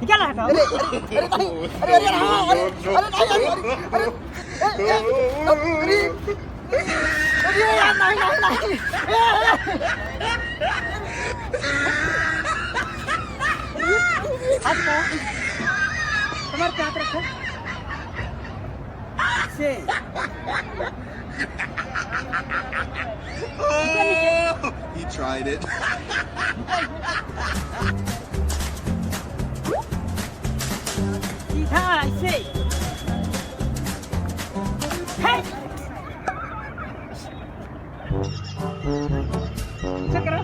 निकाल हटा। अरे अरे नहीं, अरे अरे हाँ, अरे अरे नहीं, अरे अरे यार नहीं नहीं नहीं। हाथ का तुम्हारे क्या रखो से He tried it. सीधा ऐसे है क्या कर रहा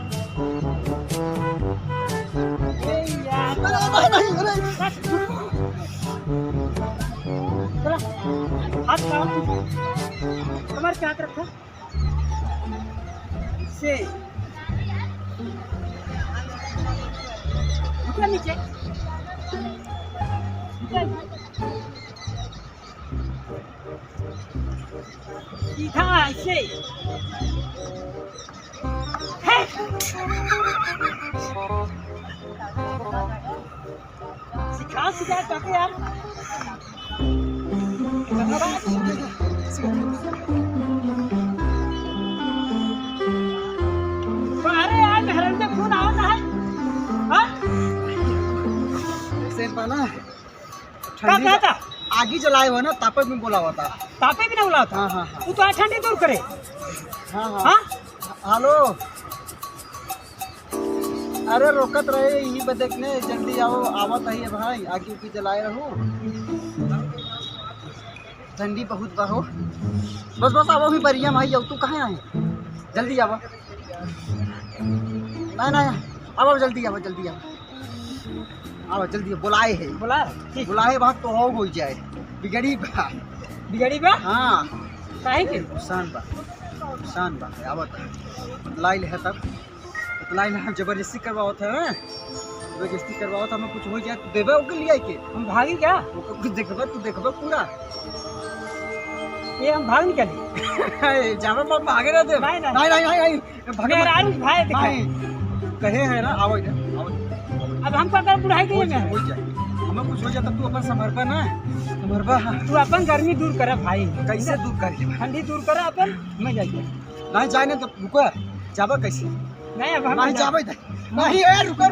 ए यार नहीं अरे चला हाथ का तुम्हारे क्या रखो से ऊपर नीचे सीधा ऐसे है सिखा सिखा करके यार अरे यार मेहरन से खून आओ ना है हाँ से पाना क्या कहा था आगी जलाए हो ना तापे में बोला हुआ था। तापे भी ना बुलाओ था हाँ हाँ हाँ तू तो ठंडी दूर करे हाँ हाँ हाँ हेलो अरे रोकत रहे यही पे देखने जल्दी आओ आवत है भाई आगे उगी जलाए रहो ठंडी बहुत बा हो बस बस आवो भी बढ़िया भाई अब तू कहाँ आए जल्दी आवो नहीं नहीं आओ जल्दी आओ जल्दी आओ आओ जल्दी बुलाए है बोला ठीक बुलाए बात तो हो जाए बिगड़ी बा बिगड़ी बा हाँ काहे के नुकसान बा आवत लाइल है तब लाइल हम जबरदस्ती करवाओ था जबरदस्ती करवाओ था हमें कुछ हो जाए तो देवे ओके लिए के हम भागी क्या कुछ देखबे तू देखबे पूरा ये हम भाग निकली जावे बाप आगे ना दे नहीं, नहीं नहीं नहीं मेरा आरुष भाई दिखाई नहीं कहे है ना आओ अब हम कर बुढ़ाई हो दिए जाए मैं हो जाए हमें कुछ हो जाता तू अपन समर्पा ना समर्पा तू अपन गर्मी दूर करे भाई कैसे दूर कर ठंडी दूर करे अपन मैं जाइए नहीं जाए ना तो रुको जाबा कैसे नहीं अब हम नहीं जाबे नहीं ए रुको